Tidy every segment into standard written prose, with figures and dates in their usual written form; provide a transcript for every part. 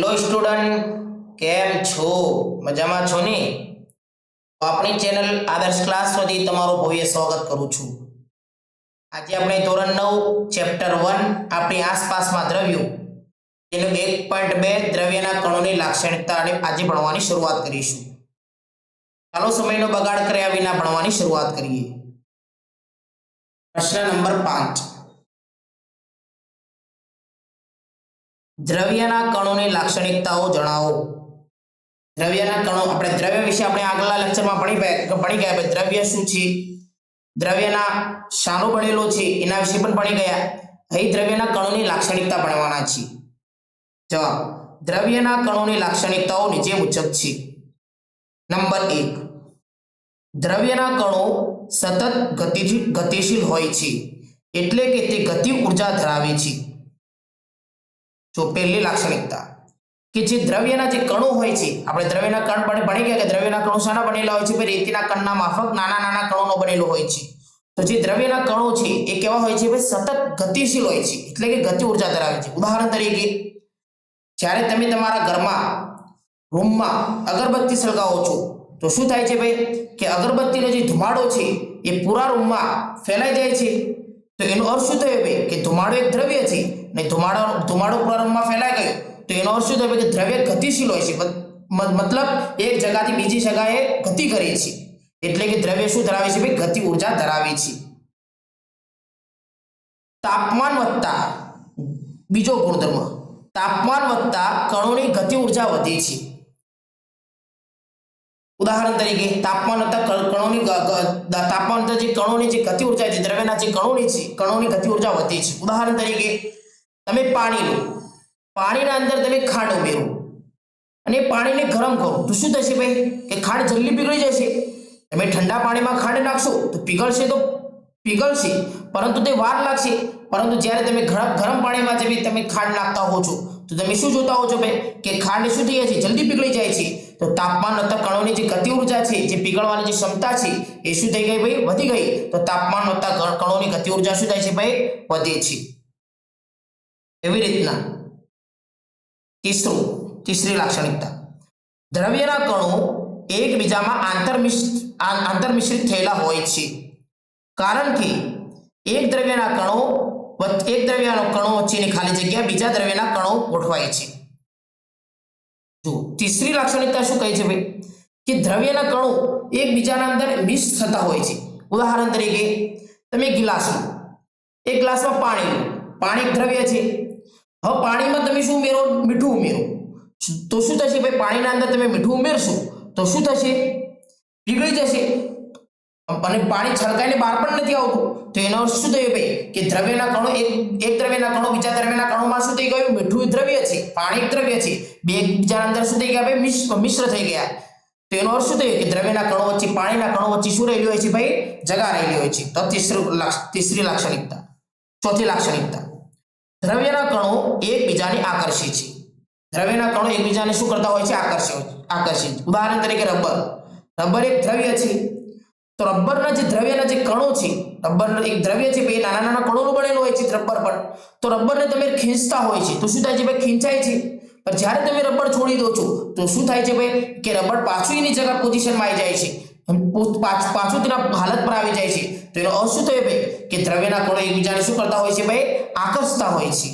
Hello student, કેમ છો? મજામાં છો ને? આપણી ચેનલ આદર્શ ક્લાસ સુધી તમારું ભવ્ય સ્વાગત કરું છું. આજે આપણે ધોરણ 9 ચેપ્ટર 1 આપણી આસપાસમાં દ્રવ્યો તેનું 1.2 દ્રવ્યના કણોની લાક્ષણિકતા અને આજે ભણવાની શરૂઆત કરીશું. ચાલો સમયનો બગાડ કર્યા વિના ભણવાની શરૂઆત કરીએ. પ્રશ્ન નંબર 5. દ્રવ્યના કણોની લાક્ષણિકતાઓ જણાવો. દ્રવ્યના કણો આપણે દ્રવ્ય વિશે આપણે આગલા લેક્ચરમાં ભણી ગયા. દ્રવ્ય શું છે, દ્રવ્યના શાનો બનેલો છે એના વિશે પણ ભણી ગયા. અહીં દ્રવ્યના કણોની લાક્ષણિકતા ભણવાના છે. જવાબ: દ્રવ્યના કણોની લાક્ષણિકતાઓ નીચે મુજબ છે. નંબર 1. દ્રવ્યના કણો સતત ગતિશીલ હોય છે, એટલે કે તે ગતિ ઉર્જા ધરાવે છે. જો પહેલી લાક્ષણિકતા કે જે દ્રવ્યના જે કણો હોય છે, આપણે દ્રવ્યના કણ પણ ભણી ગયા કે દ્રવ્યના કણો શાના બનેલા હોય છે? ભાઈ રેતીના કણના માફક નાના નાના કણોનો બનેલો હોય છે. તો જે દ્રવ્યના કણો છે એ કેવા હોય છે? ભાઈ સતત ગતિશીલ હોય છે, એટલે કે ગતિ ઉર્જા ધરાવે છે. ઉદાહરણ તરીકે, જ્યારે તમે તમારા ઘરમાં રૂમમાં અગરબત્તી સળગાવો છો તો શું થાય છે ભાઈ? કે અગરબત્તીનો જે ધુમાડો છે એ પૂરા રૂમમાં ફેલાઈ જાય છે. તો એનો અર્થ શું થયો ભાઈ? કે ધુમાડો એક દ્રવ્ય છે ને ધુમાડો પૂરા રૂમમાં ફેલાઈ ગયો. તો એનો અર્થ શું થયો કે દ્રવ્ય ગતિશીલ હોય છે, મતલબ એક જગ્યાથી બીજી જગ્યાએ ગતિ કરે છે. એટલે કે દ્રવ્ય શું ધરાવે છે ભાઈ? ગતિ ઉર્જા ધરાવે છે. તાપમાન વધતા, બીજો ગુણધર્મ, તાપમાન વધતા કણોની ગતિ ઉર્જા વધે છે. ઉદાહરણ તરીકે, તાપમાન વધતા જે કણોની જે ગતિ ઉર્જા છે, દ્રવ્યના જે કણોની ગતિ ઉર્જા વધે છે. ઉદાહરણ તરીકે, તમે પાણી લો, પાણીના અંદર તમે ખાંડ ઉમેરો અને પાણીને ગરમ કરો તો શું થશે ભાઈ? કે ખાંડ જલ્દી પીગળી જશે. તમે ઠંડા પાણીમાં ખાંડ નાખશો તો પીગળશે, પરંતુ તે વાર લાગશે. પરંતુ જ્યારે તમે ગરમ પાણીમાં તમે ખાંડ નાખતા હો છો તો તમે શું જોતા હો છો ભાઈ? કે ખાંડ શું થઈ જાય છે? જલ્દી પીગળી જાય છે. તો તાપમાન વધતા કણોની જે ગતિ ઉર્જા છે, જે પીગળવાની જે ક્ષમતા છે, એ શું થઈ ગઈ ભાઈ? વધી ગઈ. તો તાપમાન વધતા કણોની ગતિ ઉર્જા શું થાય છે ભાઈ? વધે છે. એવી રીતના તીસરી લાક્ષણિકતા, દ્રવ્યના કણો એકબીજામાં આંતરમિશ્રિત થયેલા હોય છે, કારણ કે એક દ્રવ્યના કણો વચ્ચેની ખાલી જગ્યા બીજા દ્રવ્યના કણો ગોઠવાય છે. જો તીસરી લાક્ષણિકતા શું કહે છે ભાઈ? કે દ્રવ્યના કણો એકબીજાના અંદર મિક્સ થતા હોય છે. ઉદાહરણ તરીકે, તમે ગિલાસ લો, એક ગ્લાસમાં પાણી લો, પાણી એક દ્રવ્ય છે. હવે પાણીમાં તમે શું ઉમેરો? મીઠું ઉમેરો. તો શું થશે ભાઈ? પાણીના અંદર તમે મીઠું ઉમેરશો તો શું થશે? પીગળી જશે અને પાણી છલકાઈને બહાર પણ નથી આવતું. તો એનો અર્થ શું થયો ભાઈ? કે દ્રવ્યના કણો એક દ્રવ્યના કણો બીજા દ્રવ્યના કણોમાં શું થઈ ગયું? મીઠું દ્રવ્ય છે, પાણી એક દ્રવ્ય છે, બે એકબીજાના અંદર શું થઈ ગયા ભાઈ? મિશ્ર થઈ ગયા. તો એનો અર્થ શું થયો? કે દ્રવ્યના કણો વચ્ચે, પાણીના કણો વચ્ચે શું રહેલી હોય છે ભાઈ? જગા રહેલી હોય છે. તો તીસરી લાક્ષણિકતા. ચોથી લાક્ષણિકતા, દ્રવ્યના કણો એકબીજાને આકર્ષે છે. દ્રવ્યના કણો એકબીજાને શું કરતા હોય છે? આકર્ષે. ઉદાહરણ તરીકે, રબર એક દ્રવ્ય છે. તો રબરના જે દ્રવ્યના જે કણો છે, રબર એક દ્રવ્ય છે ભાઈ, નાના નાના કણોનો બનેલો હોય છે રબર પર. તો રબરને તમે ખેંચતા હોય છે તો શું થાય છે ભાઈ? ખેંચાય છે. પણ જ્યારે તમે રબર છોડી દો છો તો શું થાય છે ભાઈ? કે રબર પાછું એની જગ્યા પોઝિશનમાં આવી જાય છે, પાછું તેના હાલત પર આવી જાય છે. તો એનો અર્થ શું થયો ભાઈ? કે દ્રવ્યના કણો એકબીજાને શું કરતા હોય છે ભાઈ? આકર્ષતા હોય છે.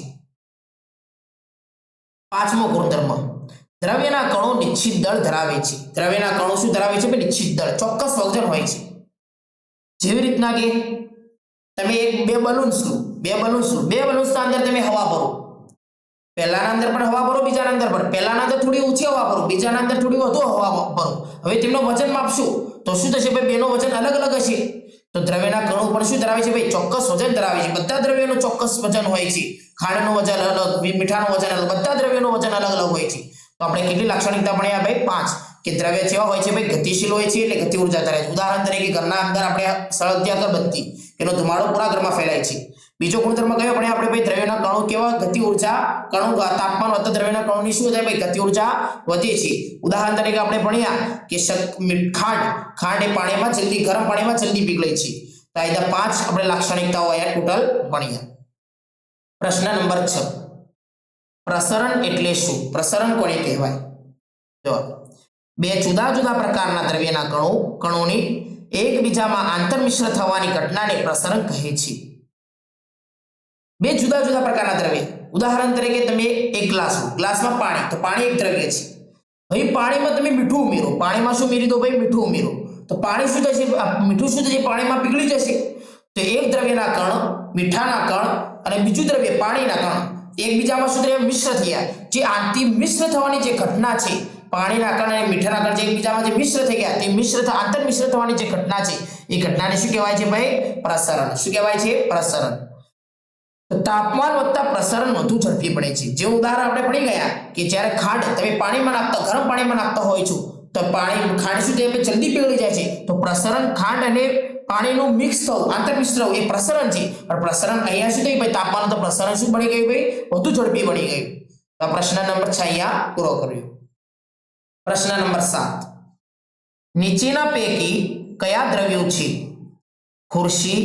પાંચમો ગુણધર્મ, દ્રવ્યના કણો નિશ્ચિત દળ ધરાવે છે. દ્રવ્યના કણો શું ધરાવે છે? નિશ્ચિત દળ, ચોક્કસ વજન હોય છે. જેવી રીતના કે તમે બે બલૂન્સના અંદર તમે હવા ભરો, પહેલાના અંદર પણ હવા ભરો, બીજાના અંદર પણ. પહેલાના અંદર થોડી ઓછી હવા ભરો, બીજાના અંદર થોડી વધુ હવા ભરો. હવે તેમનો વજન માપશો તો શું થશે ભાઈ? બેનો વજન અલગ અલગ હશે. તો દ્રવ્યના કણો પણ શું ધરાવે છે ભાઈ? ચોક્કસ વજન ધરાવે છે. બધા દ્રવ્યોનું ચોક્કસ વજન હોય છે. ખાંડનું વજન અલગ, મીઠાનું વજન અલગ, બધા દ્રવ્યોનું વજન અલગ અલગ હોય છે. તો આપણે કેટલી લાક્ષણિકતા ભણ્યા ભાઈ? 5. કે દ્રવ્ય કેવા હોય છે ભાઈ? ગતિશીલ હોય છે, એટલે ગતિ ઉર્જા ધરાવે છે. ઉદાહરણ તરીકે, ઘરના અંદર આપણે સળગતી અગરબત્તી, એનો ધુમાડો પૂરા ઘરમાં ફેલાય છે. બીજો ગુણધર્મ કયો ભણ્યા આપણે ભાઈ? દ્રવ્યના કણો કેવા? ગતિ ઉર્જા. તાપમાન વધતા દ્રવ્યના કણોની શું થાય ભાઈ? ગતિ ઉર્જા વધે છે. ઉદાહરણ તરીકે આપણે ભણ્યા કે ખાંડ એ પાણીમાં જલ્દી, ગરમ પાણીમાં જલ્દી પીગળે છે. તો આ 5 આપણે લાક્ષણિકતાઓ અહીંયા ટોટલ ભણ્યા. પ્રશ્ન નંબર 6, પ્રસરણ એટલે શું? પ્રસરણ કોને કહેવાય? જવાબ, બે જુદા જુદા પ્રકારના દ્રવ્યના કણોની એકબીજામાં આંતરમિશ્ર થવાની ઘટનાને પ્રસરણ કહે છે. બે જુદા જુદા પ્રકારના દ્રવ્ય, ઉદાહરણ તરીકે તમે એક ગ્લાસમાં પાણી, તો પાણી એક દ્રવ્ય છે. હવે પાણીમાં તમે મીઠું ઉમેરો, પાણીમાં શું ઉમેરી દો ભાઈ? મીઠું ઉમેરો, તો પાણી શું થશે? મીઠું શું થશે? પાણીમાં પીગળી જશે. તો એક દ્રવ્યના કણ, મીઠાના કણ અને બીજું દ્રવ્ય પાણીના કણ એકબીજામાં શું થયા? મિશ્ર થયા. જે મિશ્ર થવાની જે ઘટના છે, પાણીના કણ અને મીઠાના કણ જે એકબીજામાં જે મિશ્ર થઈ ગયા, તે આંતરમિશ્ર થવાની જે ઘટના છે, એ ઘટનાને શું કહેવાય છે ભાઈ? પ્રસરણ. શું કહેવાય છે? પ્રસરણ. તો તાપમાન વધતા પ્રસરણ વધુ ઝડપી બને છે. જે ઉદાહરણ આપણે ભણી ગયા કે જ્યારે ખાંડ તમે પાણીમાં નાખતા, ગરમ પાણીમાં નાખતા હોય છો, તો ખાંડ શું થાય? જલ્દી પીગળી જાય છે. તો પ્રસરણ, ખાંડ અને પાણીનું મિક્સ થવું, આંતરમિશ્ર થવું, એ પ્રસરણ છે. પણ પ્રસરણ અહીંયા શું થયું ભાઈ? તાપમાન તો પ્રસરણ શું બની ગયું ભાઈ? વધુ ઝડપી બની ગયું. તો પ્રશ્ન નંબર 6 અહીંયા પૂરો કર્યો. પ્રશ્ન નંબર 7, નીચેના પૈકી કયા દ્રવ્યો છે? ખુરશી,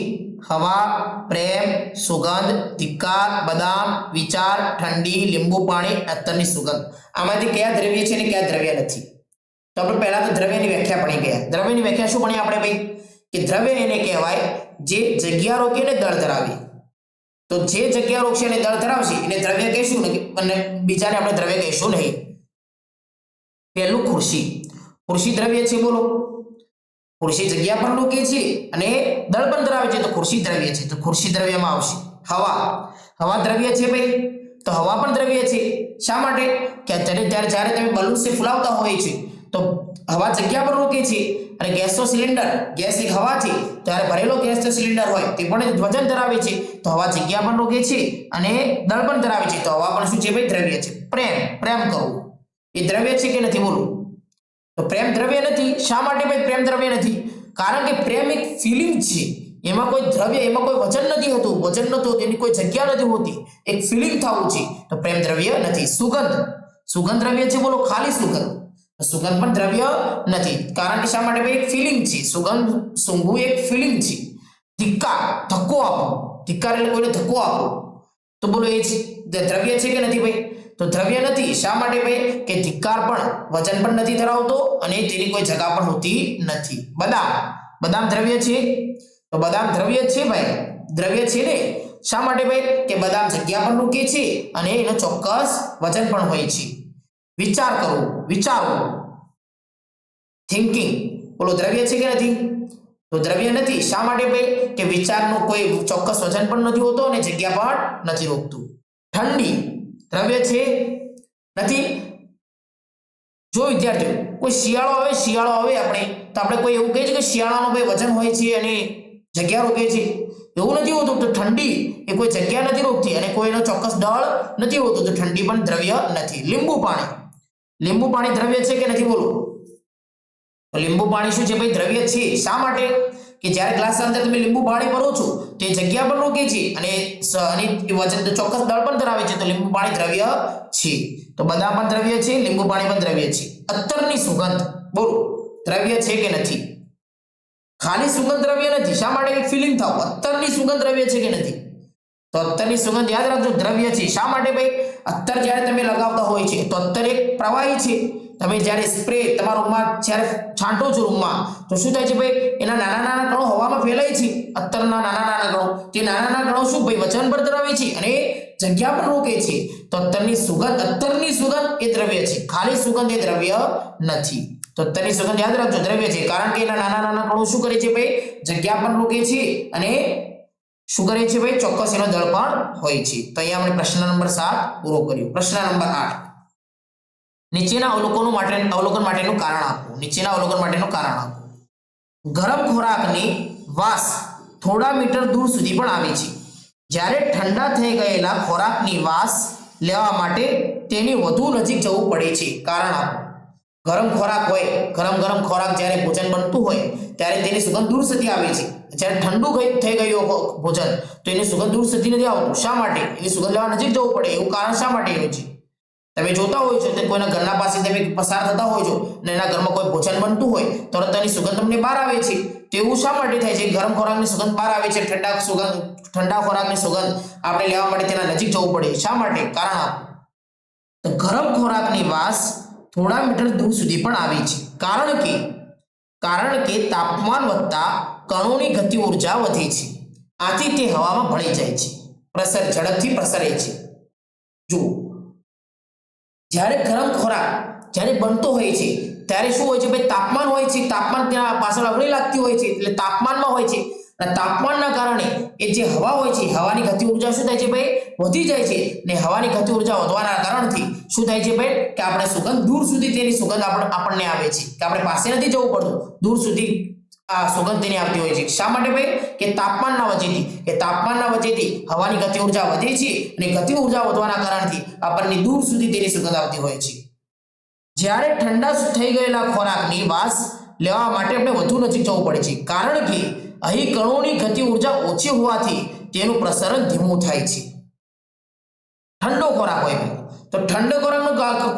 હવા, પ્રેમ, સુગંધ, ધિક્કાર, બદામ, વિચાર, ઠંડી, લીંબુ પાણી, અત્તરની સુગંધ. આમાંથી કયા દ્રવ્ય છે અને કયા દ્રવ્ય નથી? તો આપણે પહેલા તો દ્રવ્યની વ્યાખ્યા ભણી ગયા. દ્રવ્યની વ્યાખ્યા શું ભણી આપણે ભાઈ? કે દ્રવ્ય એને કહેવાય જે જગ્યા રોકે અને દળ ધરાવે. તો જે જગ્યા રોકશે અને દળ ધરાવશે એને દ્રવ્ય કહીશું નહીં, અને બીજાને આપણે દ્રવ્ય કહીશું નહીં. પહેલું ખુરશી. ખુરશી દ્રવ્ય છે, બોલો. ખુરશી જગ્યા પણ રોકે છે અને દળ પણ ધરાવે છે, તો ખુરશી દ્રવ્ય છે. તો ખુરશી દ્રવ્યમાં આવશે. હવા દ્રવ્ય છે ભાઈ, તો હવા પણ દ્રવ્ય છે. શા માટે? કે જ્યારે તમે બલૂન્સને ફૂલાવતા હોય છે, તો હવા જગ્યા પર રોકે છે. અને ગેસનો સિલિન્ડર, ગેસ એક હવા છે, ત્યારે ભરેલો ગેસનો સિલિન્ડર હોય તે પણ વજન ધરાવે છે. તો હવા જગ્યા પણ રોકે છે અને દળ પણ ધરાવે છે. તો હવા પણ શું છે ભાઈ? દ્રવ્ય છે. પ્રેમ કરવું એ દ્રવ્ય છે કે નથી? બોલો. તો પ્રેમ દ્રવ્ય નથી. શા માટે ભાઈ પ્રેમ દ્રવ્ય નથી? કારણ કે પ્રેમ એક ફિલિંગ છે. એમાં કોઈ દ્રવ્ય, એમાં કોઈ વજન નથી હોતું, વજન નથી હોતું, એની કોઈ જગ્યા નથી હોતી, એક ફિલિંગ થવું છે. તો પ્રેમ દ્રવ્ય નથી. સુગંધ દ્રવ્ય છે, બોલો. ખાલી સુગંધ પણ દ્રવ્ય નથી. કારણ કે શા માટે ભાઈ? એક ફિલિંગ છે. સૂંઘવું એક ફિલિંગ છે. ધિક્કાર, ધક્કો આપો. ધિક્કાર એટલે કોઈને ધક્કો આપો. તો બોલો એ દ્રવ્ય છે કે નથી ભાઈ? તો દ્રવ્ય નથી. શા માટે ભાઈ? કે ધિક્કાર પણ વજન પણ નથી ધરાવતો અને તેની કોઈ જગ્યા પણ હોતી નથી. બદામ દ્રવ્ય છે. તો બદામ દ્રવ્ય છે ભાઈ, દ્રવ્ય છે ને. શા માટે ભાઈ? કે બદામ જગ્યા પણ રોકે છે અને એનો ચોક્કસ વજન પણ હોય છે. વિચારવું, થિંકિંગ, બોલો દ્રવ્ય છે કે નથી? તો દ્રવ્ય નથી. શા માટે ભાઈ? કે વિચારનું કોઈ ચોક્કસ વજન પણ નથી હોતો અને જગ્યા પણ નથી રોકતું. ઠંડી દ્રવ્ય છે? નથી. જો વિદ્યાર્થીઓ કોઈ શિયાળો આવે આપણે, તો આપણે કોઈ એવું કહીએ કે શિયાળાનો ભાઈ વજન હોય છે અને જગ્યા રોકે છે, એવું નથી હોતું. તો ઠંડી એ કોઈ જગ્યા નથી રોકતી અને કોઈનો ચોક્કસ દળ નથી હોતું, તો ઠંડી પણ દ્રવ્ય નથી. લીંબુ પાણી દ્રવ્ય છે કે નથી? બોલો. તો લીંબુ પાણી શું છે ભાઈ? દ્રવ્ય છે. શા માટે? કે જ્યારે ગ્લાસની અંદર તમે લીંબુ પાણી ભરો છો, તો એ જગ્યા પણ રોકે છે અને વજન ચોક્કસ દળ પણ ધરાવે છે, તો લીંબુ પાણી દ્રવ્ય છે. તો બદામ પણ દ્રવ્ય છે, લીંબુ પાણી પણ દ્રવ્ય છે. અત્તરની સુગંધ, બોલો દ્રવ્ય છે કે નથી? ખાલી સુગંધ દ્રવ્ય નથી. શા માટે? કે ફિલિંગ થાવ. અત્તરની સુગંધ દ્રવ્ય છે કે નથી? તો અત્તરની સુગંધ યાદ રાખજો, દ્રવ્ય છે. શા માટે ભાઈ? અત્તર જ્યારે તમે લગાવતા હોય છે, તો અત્તર એક પ્રવાહી છે. તમે જ્યારે સ્પ્રે તમારા રૂમમાં જ્યારે છાંટો છો રૂમમાં, તો શું થાય છે ભાઈ? એના નાના કણો હવામાં ફેલાય છે. અત્તરના નાના કણો, તે નાના કણો શું ભાઈ? વજન પર ધરાવે છે અને જગ્યા પણ રોકે છે. તો અત્તરની સુગંધ એ દ્રવ્ય છે. ખાલી સુગંધ એ દ્રવ્ય નથી. તો અત્તરની સુગંધ યાદ રાખજો, દ્રવ્ય છે. કારણ કે એના નાના કણો શું કરે છે ભાઈ? જગ્યા પણ રોકે છે અને શું કરે છે ભાઈ? ચોક્કસ એનો દળ પણ હોય છે. તો અહીંયા આપણે પ્રશ્ન નંબર 7 પૂરો કર્યો. પ્રશ્ન નંબર 8, નીચેના અવલોકન માટેનું કારણ આપો. ગરમ ખોરાકની વાસ થોડા મીટર દૂર સુધી પણ આવે છે. જ્યારે ઠંડા થઈ ગયેલા ખોરાકની વાસ લેવા માટે તેની વધુ નજીક જવું પડે છે. કારણ આપો. ગરમ ખોરાક હોય, ગરમ ખોરાક જ્યારે ભોજન બનતું હોય ત્યારે તેની સુગંધ દૂર સુધી આવે છે. જ્યારે ઠંડુ થઈ ગયું ભોજન, તો એની સુગંધ દૂર સુધી નથી આવતું. શા માટે? એની સુગંધ લેવા નજીક જવું પડે. એવું કારણ શા માટે હોય છે? તમે જોતા હોય છો કે કોઈના ઘરના પાસે તમે પસાર થતા હોય છો અને એના ઘરમાં કોઈ ભોજન બનતું હોય, તરત એની સુગંધ તમને બહાર આવે છે. તો એવું શા માટે થાય છે? ગરમ ખોરાકની સુગંધ બહાર આવે છે, ઠંડા ખોરાકની સુગંધ આપણે લેવા માટે તેના નજીક જવું પડે. શા માટે? કારણ આપો. તો ગરમ ખોરાકની વાસ થોડા મીટર દૂર સુધી પણ આવી છે, કારણ કે તાપમાન વધતા કણોની ગતિ ઉર્જા વધે છે, આથી તે હવામાં ભળી જાય છે, ઝડપથી પ્રસરે છે. જુઓ, જ્યારે ગરમ ખોરાક જ્યારે બનતો હોય છે ત્યારે શું હોય છે ભાઈ, તાપમાન હોય છે, તાપમાન ત્યાં પાછળ અગળી લાગતી હોય છે, એટલે તાપમાનમાં હોય છે, અને તાપમાનના કારણે એ જે હવા હોય છે, હવાની ગતિ ઉર્જા શું થાય છે ભાઈ, વધી જાય છે, ને હવાની ગતિ ઉર્જા વધવાના કારણથી શું થાય છે ભાઈ, કે આપણે સુગંધ દૂર સુધી તેની સુગંધ આપણને આવે છે, કે આપણે પાસે નથી જવું પડતું, દૂર સુધી આ સુગંધ તેની આવતી હોય છે. શા માટે ભાઈ, કે તાપમાનના વચ્ચેથી હવાની ગતિ ઉર્જા વધે છે, અને ગતિ ઉર્જા વધવાના કારણથી આપણને દૂર સુધી તેની સુગંધ આવતી હોય છે. જ્યારે ઠંડા થઈ ગયેલા ખોરાકની વાસ લેવા માટે આપણે વધુ નજીક જવું પડે છે, કારણ કે અહીં કણોની ગતિ ઉર્જા ઓછી હોવાથી તેનું પ્રસરણ ધીમું થાય છે. ઠંડો ખોરાક હોય તો ઠંડો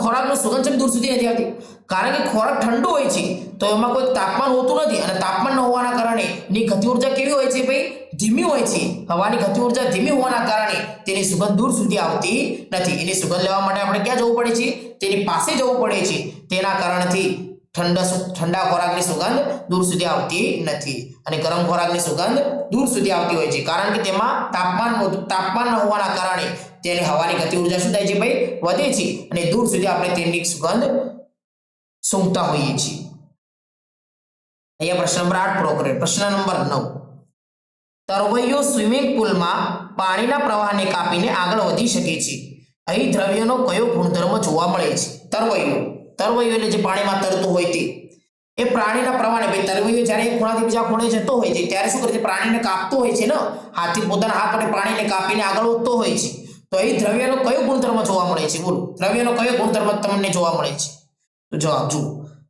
ખોરાકનો સુગંધ દૂર સુધી નથી આવતી, કારણ કે ખોરાક ઠંડો હોય છે તો એમાં કોઈ તાપમાન હોતું નથી, અને તાપમાન ન હોવાના કારણે એની ગતિ ઉર્જા કેવી હોય છે ભાઈ, ધીમી હોય છે. હવાની ગતિ ઉર્જા ધીમી હોવાના કારણે તેની સુગંધ દૂર સુધી આવતી નથી. એની સુગંધ લેવા માટે આપણે ક્યાં જવું પડે છે, તેની પાસે જવું પડે છે. તેના કારણથી ઠંડા ખોરાકની સુગંધ દૂર સુધી આવતી નથી, અને ગરમ ખોરાકની સુગંધ દૂર સુધી આવતી હોય છે, કારણ કે તેમાં તાપમાન ન હોવાના કારણે તેની હવાની ગતિ ઉર્જા શું થાય છે ભાઈ, વધે છે, અને દૂર સુધી આપણે તેની સુગંધ સૂંઘતા હોઈએ છીએ. અહીંયા પ્રશ્ન નંબર 8 પૂરો કરીએ. પ્રશ્ન નંબર 9, તરવૈયો સ્વિમિંગ પુલમાં પાણીના પ્રવાહને કાપીને આગળ વધી શકે છે. અહીં દ્રવ્યનો કયો ગુણધર્મ જોવા મળે છે? તરવૈયો એટલે જે પાણીમાં તરતું હોય તે, એ પ્રાણીના પ્રવાહને, ભાઈ તરવૈયો જ્યારે એક ખૂણાથી બીજા ખૂણે જતો હોય છે ત્યારે શું કરે છે, પ્રાણીને કાપતો હોય છે ને, હાથથી પોતાના હાથ વડે પ્રાણીને કાપીને આગળ વધતો હોય છે. તો અહીં દ્રવ્યનો કયો ગુણધર્મ જોવા મળે છે? બોલો, દ્રવ્યનો કયો ગુણધર્મ તમને જોવા મળે છે? તો જવાબ જુઓ,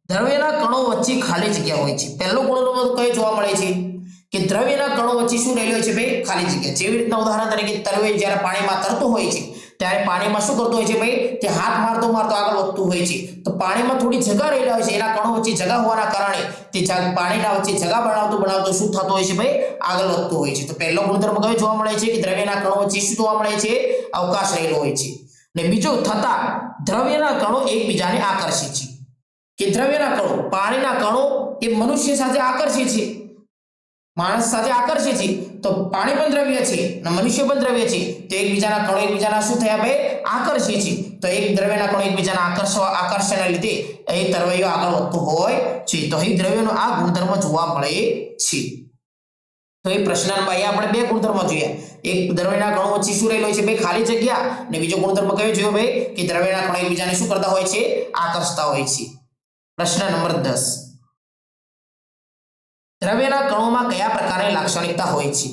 દ્રવ્યના કણો વચ્ચે ખાલી જગ્યા હોય છે. પહેલો ગુણધર્મ કયો જોવા મળે છે, કે દ્રવ્યના કણો વચ્ચે શું રહેલું હોય છે ભાઈ, ખાલી જગ્યા. જેવી રીતના ઉદાહરણ તરીકે તરવૈયો જ્યારે પાણીમાં તરતો હોય છે ત્યારે પાણીમાં શું કરતો હોય છે ભાઈ, તે હાથ મારતો આગળ વધતું હોય છે, તો પાણીમાં થોડી જગ્યા રહેલા હોય છે, એના કણો વચ્ચે જગ્યા હોવાના કારણે તે પાણીના વચ્ચે જગ્યા બનાવતો શું થતો હોય છે ભાઈ, આગળ વધતું હોય છે. તો પહેલો ગુણધર્મ કયો જોવા મળે છે, કે દ્રવ્યના કણો વચ્ચે શું જોવા મળે છે, અવકાશ રહેલો હોય છે. અને બીજો, થતા દ્રવ્યના કણો એકબીજાને આકર્ષે છે, કે દ્રવ્યના કણો, પાણીના કણો એ મનુષ્ય સાથે આકર્ષે છે, માણસ સાથે આકર્ષે છે, તો પાણી પણ દ્રવ્ય છે અને મનુષ્ય પણ દ્રવ્ય છે, તો એકબીજાના કણો એકબીજાના શું થયા ભાઈ, આકર્ષે છે. તો એક દ્રવ્યના કણો એકબીજાના આકર્ષણના લીધે અહીં તરવૈયો આગળ વધતો હોય છે. તો અહીં દ્રવ્યનો આ ગુણધર્મ જોવા મળે છે. તો એ પ્રશ્ન નંબર, અહીંયા આપણે બે ગુણધર્મ જોયા. એક, દ્રવ્યના કણો વચ્ચે શું રહેલો છે ભાઈ, ખાલી જગ્યા, અને બીજો ગુણધર્મ કયો જોયો ભાઈ, કે દ્રવ્યના કણો એકબીજાને શું કરતા હોય છે, આકર્ષતા હોય છે. પ્રશ્ન નંબર 10, દ્રવ્યના કણોમાં કયા પ્રકારની લાક્ષણિકતા હોય છે?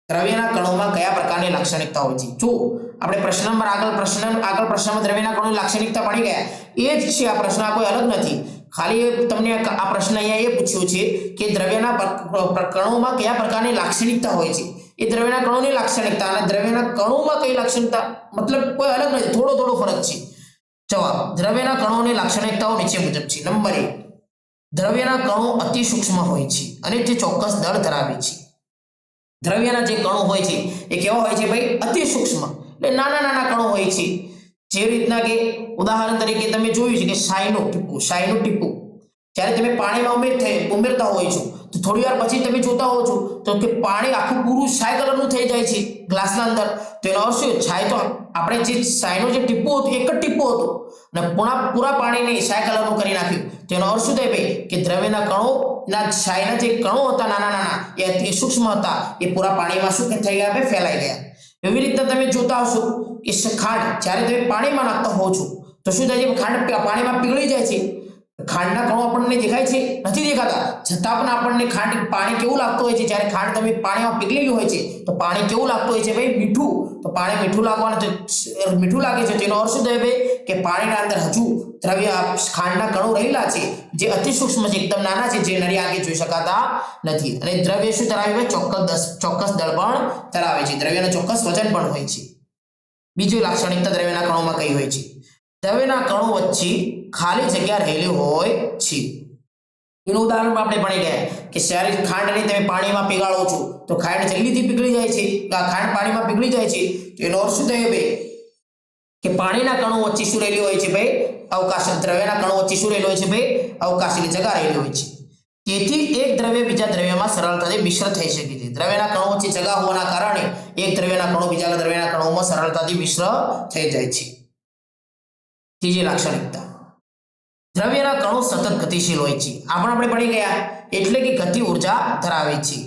દ્રવ્યના કણોમાં કયા પ્રકારની લાક્ષણિકતા હોય છે? જો આપણે પ્રશ્ન નંબર આગળ પ્રશ્નમાં દ્રવ્યના કણોની લાક્ષણિકતા ભણી ગયા, એ જ છે આ પ્રશ્ન, આ કોઈ અલગ નથી. ખાલી તમને આ પ્રશ્ન અહીંયા એ પૂછ્યો છે કે દ્રવ્યના કણોમાં કયા પ્રકારની લાક્ષણિકતા હોય છે. એ દ્રવ્યના કણોની લાક્ષણિકતા અને દ્રવ્યના કણોમાં કઈ લાક્ષણિકતા, મતલબ કોઈ અલગ નથી, થોડો ફરક છે. જવાબ, દ્રવ્યના કણોની લાક્ષણિકતાઓ નીચે મુજબ છે. નંબર 1, દ્રવ્યના કણો અતિ સૂક્ષ્મ હોય છે અને તે ચોક્કસ દળ ધરાવે છે. દ્રવ્યના જે કણો હોય છે એ કેવા હોય છે ભાઈ, અતિ સૂક્ષ્મ, એટલે નાના કણો હોય છે. જે રીતના કે ઉદાહરણ તરીકે તમે જોયું છે કે શાઈનું ટીપું જ્યારે તમે પાણીમાં ઉમેરતા હોય છો તો થોડી વાર પછી તમે જોતા હો છો તો કે પાણી આખું પૂરું શાય કલરનું થઈ જાય છે ગ્લાસના અંદર. તો એનો અર્થ શું, છાય તો આપણે જે શાયનું જે ટીપું હતું એક જ ટીપું હતું અને પૂરા પાણીને શાય કલરનું કરી નાખ્યું. તેનો અર્થ શું થાય ભાઈ, કે દ્રવ્યના કણોના શાયના જે કણો હતા નાના એ અતિ સૂક્ષ્મ હતા, એ પૂરા પાણીમાં શું થઈ ગયા ભાઈ, ફેલાઈ ગયા. એવી રીતના તમે જોતા હશો કે ખાંડ જ્યારે તમે પાણીમાં નાખતા હો છો તો શું થાય છે, ખાંડ પાણીમાં પીગળી જાય છે. ખાંડના કણો આપણને દેખાય છે, નથી દેખાતા, છતાં પણ આપણને પાણી કેવું લાગતું હોય છે, જ્યારે ખાંડ તમે પાણીમાં પીગળેલી હોય છે તો પાણી કેવું લાગતું હોય છે ભાઈ, મીઠું. તો પાણી મીઠું લાગે છે, તેનો અર્થ શું થાય ભાઈ, કે પાણીના અંદર હજુ ખાંડના કણો રહેલા છે જે અતિ સૂક્ષ્મ છે, એકદમ નાના છે, જે નરી આંખે જોઈ શકાતા નથી. અને દ્રવ્ય શું ધરાવે ભાઈ, ચોક્કસ દળ પણ ધરાવે છે, દ્રવ્યનો ચોક્કસ વજન પણ હોય છે. બીજી લાક્ષણિકતા દ્રવ્યના કણોમાં કઈ હોય છે, દ્રવ્યના કણો વચ્ચે ખાલી જગ્યા રહેલી હોય છે. એનું ઉદાહરણ આપણે ભણી ગયા કે જ્યારે ખાંડને તમે પાણીમાં પીગાળો છો તો ખાંડ જલ્દીથી પીગળી જાય છે, ખાંડ પાણીમાં પીગળી જાય છે. તો એનો અર્થ શું થાય ભાઈ, કે કે પાણીના કણો વચ્ચે શું રહેલી હોય છે ભાઈ? અવકાશ. દ્રવ્યના કણો વચ્ચે શું રહેલું હોય છે ભાઈ? અવકાશ એટલે જગા રહેલી હોય છે. તેથી એક દ્રવ્ય બીજા દ્રવ્યમાં સરળતાથી મિશ્ર થઈ શકે છે. દ્રવ્યના કણો વચ્ચે જગા હોવાના કારણે એક દ્રવ્યના કણો બીજા દ્રવ્યના કણોમાં સરળતાથી મિશ્ર થઈ જાય છે. ત્રીજી લાક્ષણિકતા, દ્રવ્યના કણો સતત ગતિશીલ હોય છે. આપણે ભણી ગયા એટલે કે ગતિ ઉર્જા ધરાવે છે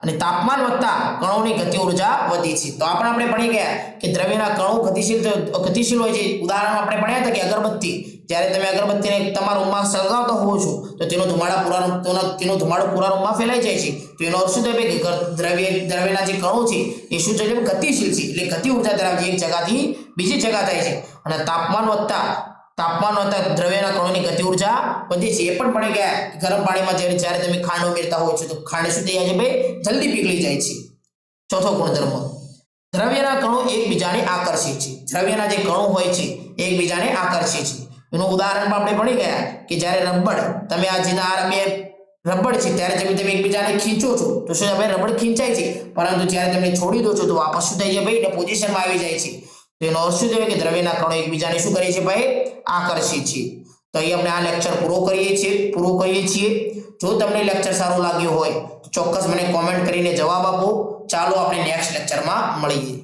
અને તાપમાન વધતા કણોની ગતિ ઉર્જા વધી છે. તો આપણે ભણી ગયા કે દ્રવ્યના કણો ગતિશીલ હોય છે. ઉદાહરણ આપણે ભણ્યા હતા કે અગરબત્તી, જ્યારે તમે અગરબત્તીને તમારા રૂમમાં સળગાવતા હોવો છો તો તેનો ધુમાડો પૂરા રૂમમાં ફેલાઈ જાય છે. તો એનો અર્થ શું થાય કે દ્રવ્યના જે કણો છે એ શું છે? ગતિશીલ છે, એટલે ગતિ ઉર્જા ધરાવે છે. એક જગાથી બીજી જગા થાય છે. અને તાપમાન વધતા દ્રવ્યના કણોની ગતિ ઉર્જા વધે છે. એ પણ ભણી ગયા ગરમ પાણીમાં જ્યારે તમે ખાંડ ઉમેરતા હોય છો તો ખાંડ શું થઈ જાય છે ભાઈ? જલ્દી પીગળી જાય છે. ચોથો ગુણધર્મ, દ્રવ્યના કણો એકબીજાને આકર્ષે છે. દ્રવ્યના જે કણો હોય છે એકબીજાને આકર્ષે છે. એનું ઉદાહરણ આપણે ભણી ગયા કે જ્યારે રબડ, તમે આ બે રબડ છે ત્યારે તમે એકબીજાને ખીંચો છો તો શું ભાઈ? રબડ ખીંચાય છે, પરંતુ જ્યારે તમે છોડી દો છો તો વાપસ શું થઈ જાય ભાઈ? એટલે પોઝિશનમાં આવી જાય છે. તો એનો અર્થ શું થયો કે દ્રવ્યના કણો એકબીજાને શું કરે છે ભાઈ? આકર્ષે છે. તો અહીં આપણે આ લેક્ચર પૂરો કરીએ છીએ. જો તમને લેક્ચર સારું લાગ્યું હોય તો ચોક્કસ મને કોમેન્ટ કરીને જવાબ આપો. ચાલો આપણે નેક્સ્ટ લેક્ચરમાં મળીએ.